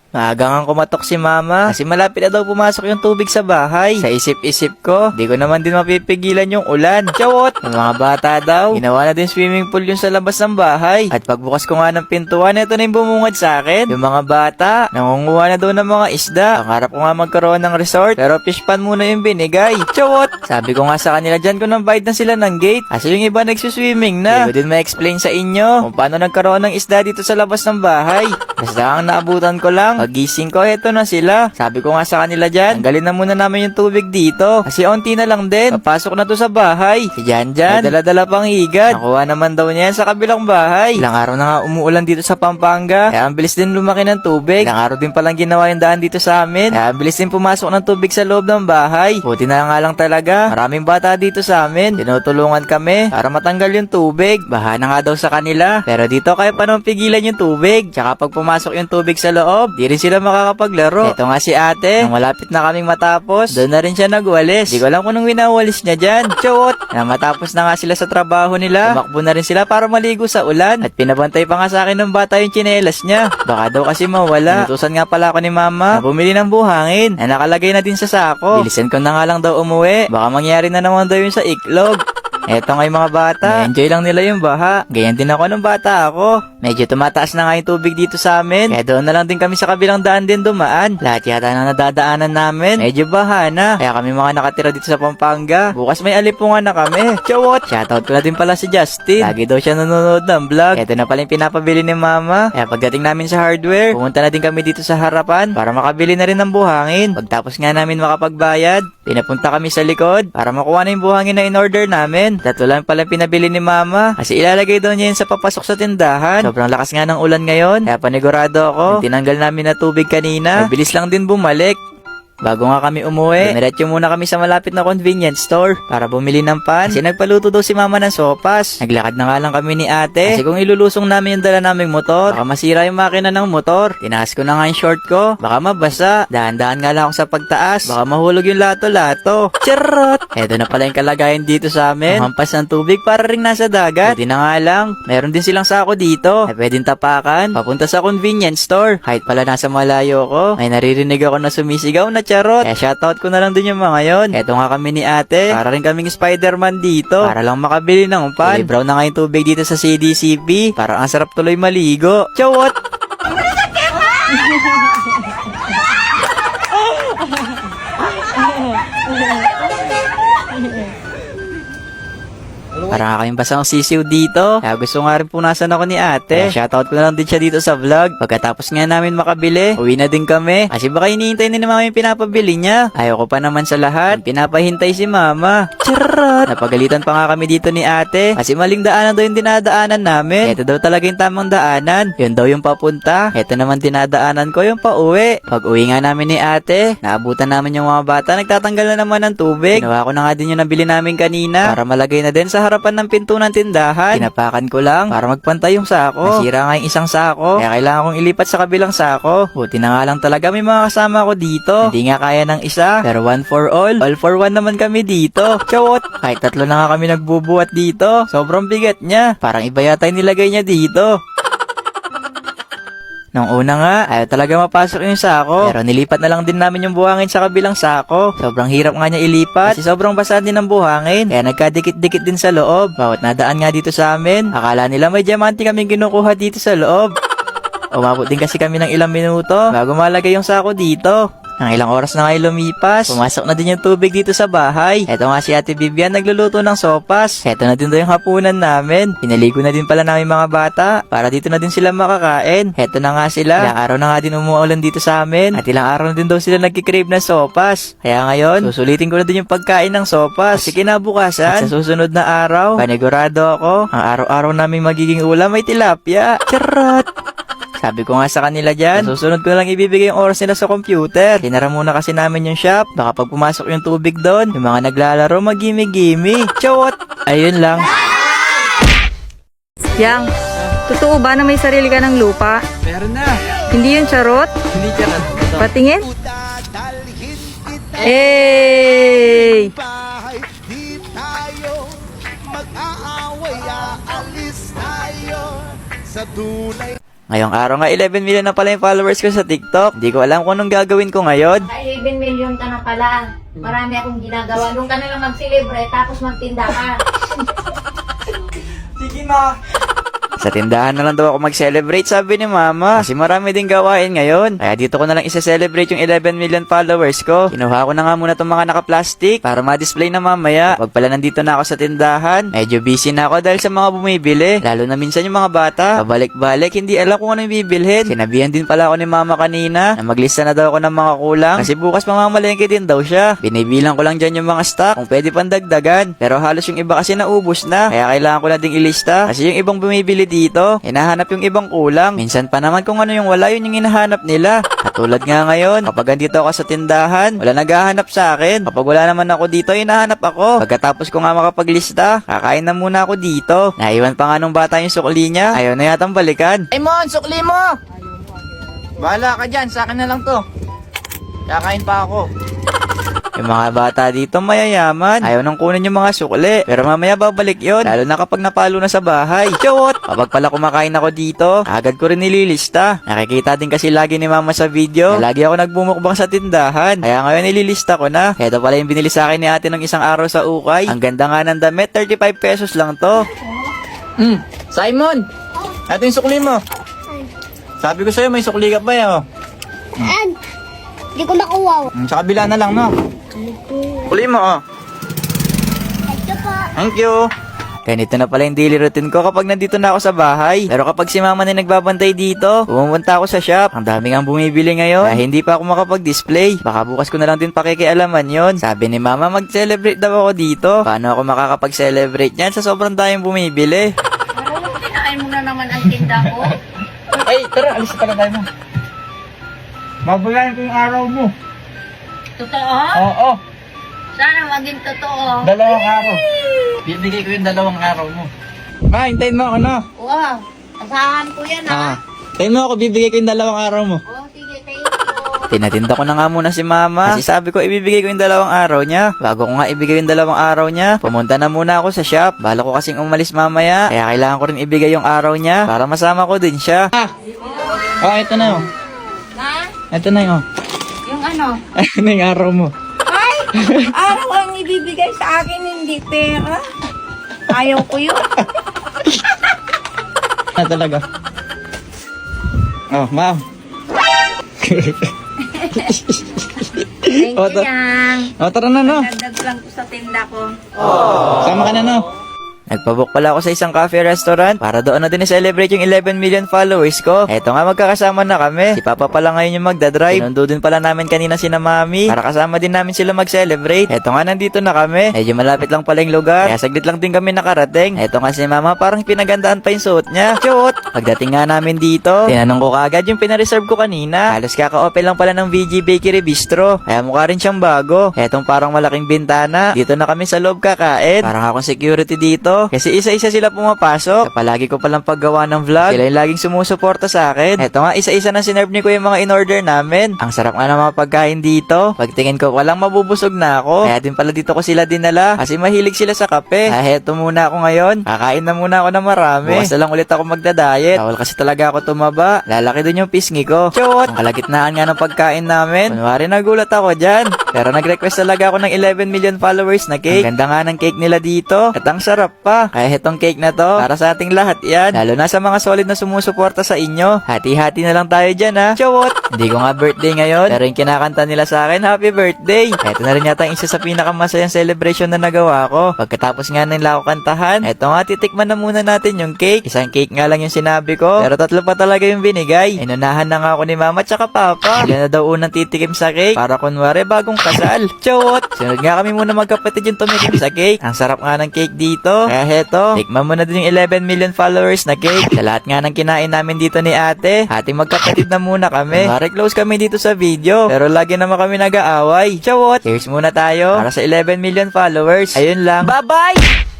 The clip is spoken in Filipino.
Maagang kumatok si mama kasi malapit na daw pumasok yung tubig sa bahay. Sa isip-isip ko, di ko naman din mapipigilan yung ulan. Chawot! Yung mga bata daw, ginawa na din swimming pool yung sa labas ng bahay. At pagbukas ko nga ng pintuan, ito na yung bumungad sa akin. Yung mga bata, nangunguha na daw ng mga isda. Pangarap ko nga magkaroon ng resort, pero fish pan muna yung binigay. Chawot! Sabi ko nga sa kanila, dyan ko nang bayad na sila ng gate. Kasi yung iba nagsuswimming na. Hindi ko din ma-explain sa inyo kung paano nagkaroon ng isda dito sa labas ng bahay. Basta ang naabutan ko lang, pagising ko, eto na sila. Sabi ko nga sa kanila dyan, tanggalin na muna namin yung tubig dito. Kasi onti na lang din. Papasok na to sa bahay. Si Jan, may dala-dala pang higad. Nakuha naman daw niya yan sa kabilang bahay. Ilang araw na nga umuulan dito sa Pampanga. Kaya ang bilis din lumaki ng tubig. Ilang araw din palang ginawa yung daan dito sa amin. Kaya ang bilis din pumasok ng tubig sa loob ng bahay. Buti na nga lang talaga. Maraming bata dito sa amin. Tinutulungan kami para matanggal yung tubig. Baha na nga daw sa kanila. Pero dito kaya pa naman pigilan yung tubig. Tsaka pag pumasok yung tubig sa loob, di rin sila makakapaglaro. Ito nga si ate, nang malapit na kaming matapos, doon na rin siya nagwalis. Di ko alam kung nung winawalis niya dyan. Chawot! Na matapos na nga sila sa trabaho nila, tumakbo na rin sila para maligo sa ulan. At pinabantay pa nga sa akin ng bata yung tsinelas niya. Baka daw kasi mawala. Inutusan nga pala ako ni mama na bumili ng buhangin na nakalagay na din sa sako. Bilisan ko na nga lang daw umuwi. Baka mangyari na naman daw yung sa iklog. Eto nga yung mga bata, enjoy lang nila yung baha. Ganyan din ako nung bata ako. Medyo tumataas na nga yung tubig dito sa amin. Kaya doon na lang din kami sa kabilang daan din dumaan. Lahat yata na nadadaanan namin, medyo baha na. Kaya kami mga nakatira dito sa Pampanga. Bukas may alipungan na kami. Chawot! Shoutout ko na din pala si Justin. Lagi daw siya nanonood ng vlog. Eto na pala yung pinapabili ni mama. Kaya pagdating namin sa hardware, pumunta na din kami dito sa harapan para makabili na rin ng buhangin. Pagtapos nga namin makapagbayad, pinapunta kami sa likod para makuha na yung buhangin na in-order namin. Tatlo lang pala pinabili ni mama kasi ilalagay daw niya yun sa papasok sa tindahan. Sobrang lakas nga ng ulan ngayon kaya panigurado ako tinanggal namin na tubig kanina. Mabilis lang din bumalik. Bago nga kami umuwi, dumiretso muna kami sa malapit na convenience store para bumili ng pan kasi nagpaluto daw si mama ng sopas. Naglakad na nga lang kami ni ate kasi kung ilulusong namin yung dala naming motor, baka masira yung makina ng motor. Tinaas ko na nga yung short ko, baka mabasa. Dahan-dahan nga lang ako sa pagtaas, baka mahulog yung lato-lato. Charot! Eto na pala yung kalagayan dito sa amin. Hampas ng tubig para ring nasa dagat. Buti na nga lang, meron din silang sako dito na pwedeng tapakan papunta sa convenience store. Kahit pala nasa malayo ko, may naririnig ako na sumisigaw na charot. Kaya shoutout ko na lang din yung mga yon. Eto nga kami ni ate, para rin kaming Spider-Man dito. Para lang makabili ng pan. Brown na nga yung tubig dito sa CDCP. Para ang sarap tuloy maligo. Chawot! Parang kaming basang sisiw dito. Kaya gusto nga rin punasan ako ni ate. Kaya shoutout ko na lang din siya dito sa vlog. Pagkatapos nga namin makabili, uwi na din kami. Kasi baka hinihintay na ni mama yung pinapabili niya. Ayoko pa naman sa lahat. Pinapahintay si mama. Charot! Napagalitan pa nga kami dito ni ate. Kasi maling daanan daw yung dinadaanan namin. Ito daw talaga yung tamang daanan. Yun daw yung papunta. Ito naman dinadaanan ko yung pauwi. Pag uwi nga namin ni ate, naabutan namin yung mga bata. Nagtatanggal na naman ng tubig. Ginawa ko na nga din yung nabili namin kanina. Para malagay na din sa harapan ng pinto ng tindahan. Tinapakan ko lang para magpantay yung sako. Nasira nga yung isang sako. Kaya kailangan kong ilipat sa kabilang sako. Buti na nga lang talaga may mga kasama ko dito. Hindi nga kaya ng isa. Pero one for all for one naman kami dito. Chawot! Kahit tatlo na nga kami nagbubuhat dito. Sobrang bigat niya. Parang iba yata yung nilagay niya dito. Nung una nga, ayaw talaga mapasok yung sako. Pero nilipat na lang din namin yung buhangin sa kabilang sako. Sobrang hirap nga niya ilipat kasi sobrang basa din ng buhangin. Kaya nagkadikit-dikit din sa loob. Bawat nadaan nga dito sa amin, akala nila may diamante kaming kinukuha dito sa loob. Umabot din kasi kami ng ilang minuto bago malagay yung sako dito. Ang ilang oras na nga lumipas, pumasok na din yung tubig dito sa bahay. Eto nga si Ate Vivian nagluluto ng sopas. Eto na din daw yung hapunan namin. Pinaligo na din pala namin mga bata para dito na din sila makakain. Eto na nga sila. Ilang araw na nga din umuulan dito sa amin. At ilang araw na din daw sila nagkikrave na sopas. Kaya ngayon, susulitin ko na din yung pagkain ng sopas. Kasi kinabukasan, at sa susunod na araw, panigurado ako, ang araw-araw namin magiging ulam ay tilapia. Charot! Sabi ko nga sa kanila dyan, susunod ko na lang ibibigay yung oras nila sa computer. Tinara muna kasi namin yung shop. Baka pag pumasok yung tubig doon, yung mga naglalaro magimi-gimi. Chawot! Ayun lang. Yang, totoo ba na may sarili ka ng lupa? Meron na. Hindi yun charot? Hindi charot. Patingin? Hey! Di tayo mag-aaway, aalis tayo sa tunay. Ngayong araw nga 11 million na pala yung followers ko sa TikTok. Hindi ko alam kung anong gagawin ko ngayon. Ay, 11 million ka na pala. Marami akong ginagawa. Doon ka na lang mag-celebrate tapos magtinda ka. Sige ma. Sa tindahan na lang daw ako mag-celebrate, sabi ni mama. Kasi marami din gawain ngayon. Kaya dito ko na lang isa-celebrate yung 11 million followers ko. Kinuha ko na nga muna itong mga naka-plastic para ma-display na mamaya. Pag pala nandito na ako sa tindahan, medyo busy na ako dahil sa mga bumibili. Lalo na minsan yung mga bata. Pabalik-balik, hindi alam kung ano yung bibilhin. Sinabihan din pala ako ni mama kanina na maglista na daw ako ng mga kulang. Kasi bukas mamamalengke din daw siya. Binibilang ko lang dyan yung mga stock kung pwede pang dagdagan. Pero halos yung iba kasi naubos na. Kaya kailangan ko na ding ilista. Kasi yung ibang bumibili dito, hinahanap yung ibang kulang. Minsan pa naman kung ano yung wala, yun yung hinahanap nila. Katulad nga ngayon, kapag andito ako sa tindahan, wala naghahanap sa akin. Kapag wala naman ako dito, hinahanap ako. Pagkatapos ko nga makapaglista, kakain na muna ako dito. Naiwan pa nga nung bata yung sukli niya, ayaw na yatang balikan. Aymon, sukli mo! Bahala ka dyan, sa akin na lang to. Kakain pa ako. Yung mga bata dito mayayaman. Ayaw nang kunin yung mga sukli. Pero mamaya babalik yon, lalo na kapag napalo na sa bahay. Chawot! Kapag pala kumakain ako dito, agad ko rin nililista. Nakikita din kasi lagi ni mama sa video na lagi ako nagbumukbang sa tindahan. Kaya ngayon nililista ko na. Ito pala yung binili sa akin ni ate ng isang araw sa ukay. Ang ganda nga ng damit, 35 pesos lang to. Simon! Ito yung sukli mo. Sabi ko sa'yo may sukli ka pa eh. Hindi ko nakuha. Sa kabila na lang, no? Sukli mo, oh. Ito po. Thank you. Ganito na pala yung daily routine ko kapag nandito na ako sa bahay. Pero kapag si mama na nagbabantay dito, pumunta ako sa shop. Ang dami nga bumibili ngayon. Kaya hindi pa ako makapag-display. Baka bukas ko na lang din pakikialaman yon. Sabi ni mama, mag-celebrate daw ako dito. Paano ako makakapag-celebrate yan sa sobrang daming bumibili? Marunong kinain mo na naman ang tinda ko. Ay, tara, alis ka na tayo mo. Mabulayan ko yung araw mo. Totoo? Oo, Sana maging totoo. 2 araw. Bibigay ko yung 2 araw mo. Ma, hintayin mo ako, no? Wow. Asahan ko yan, ha? Hintayin mo ako, bibigay ko yung 2 araw mo. Oh, sige, thank you. Tinatinda ko na nga muna si mama. Kasi sabi ko, ibibigay ko yung 2 araw niya. Bago ko nga ibigay yung 2 araw niya, pumunta na muna ako sa shop. Bala ko kasing umalis mamaya. Kaya kailangan ko rin ibigay yung araw niya para masama ko din siya. Ito na yun. Ha? Ito na yun. Yung ano? Ano yung araw mo? Ay! Araw ang ibibigay sa akin, hindi pera. Ayaw ko yun. Talaga. Oh, ma'am. Thank you lang. Tara na, no? Dagdag lang ko sa tinda ko. Sama ka na, no? Nagpabook pala ako sa isang cafe restaurant para doon na din i-celebrate yung 11 million followers ko. Eto nga, magkakasama na kami. Si Papa pala ngayon yung magdadrive. Sinundo din pala namin kanina sina Mami para kasama din namin sila mag-celebrate. Eto nga, nandito na kami. Medyo malapit lang pala yung lugar. Kaya saglit lang din kami nakarating. Eto nga si Mama, parang pinagandaan pa yung suot niya. Cute! Pagdating nga namin dito, tinanong ko kagad yung pinareserve ko kanina. Halos kaka-open lang pala ng VG Bakery Bistro. Kaya mukha rin siyang bago. Etong parang malaking bintana. Dito na kami sa loob kakain. Parang akong security dito. Kasi isa-isa sila pumapasok. Palagi ko palang paggawa ng vlog. Sila yung laging sumusuporta sa akin. Eto nga, isa-isa na sinerve ni ko yung mga in-order namin. Ang sarap nga ng mga pagkain dito. Pagtingin ko, walang mabubusog na ako. Kaya din pala dito ko sila dinala. Kasi mahilig sila sa kape. Kaya eto muna ako ngayon. Kakain na muna ako ng marami. Bukas na lang ulit ako magda-diet. Bawal kasi talaga ako tumaba. Lalaki din yung pisngi ko. Chot! Ang kalagitnaan nga ng pagkain namin. Kunwari nagulat ako dyan. Pero nag-request talaga ako ng 11 million followers na cake. Ang ganda nga ng cake nila dito. At ang sarap pa. Kaya itong cake na to, para sa ating lahat yan. Lalo na sa mga solid na sumusuporta sa inyo. Hati-hati na lang tayo dyan, ha? Chawot! Hindi ko nga birthday ngayon, pero yung kinakanta nila sa akin, happy birthday! Ito na rin yata ang isa sa pinakamasayang celebration na nagawa ko. Pagkatapos nga nila ako kantahan, eto nga, titikman na muna natin yung cake. Isang cake nga lang yung sinabi ko, pero 3 pa talaga yung binigay. Inunahan na nga ako ni mama tsaka papa. Sila na daw unang titikim sa cake, para kunwari bagong kasal. Chawot! Sunod nga kami muna magkapatid yung tumikim sa cake. Ang sarap nga ng cake dito. Kaya heto, tikman mo na din yung 11 million followers na cake. Sa lahat nga ng kinain namin dito ni ate, ating magkapatid na muna kami. Pare close kami dito sa video, pero lagi naman kami nag-aaway. Chawot! Cheers muna tayo para sa 11 million followers. Ayun lang. Bye-bye!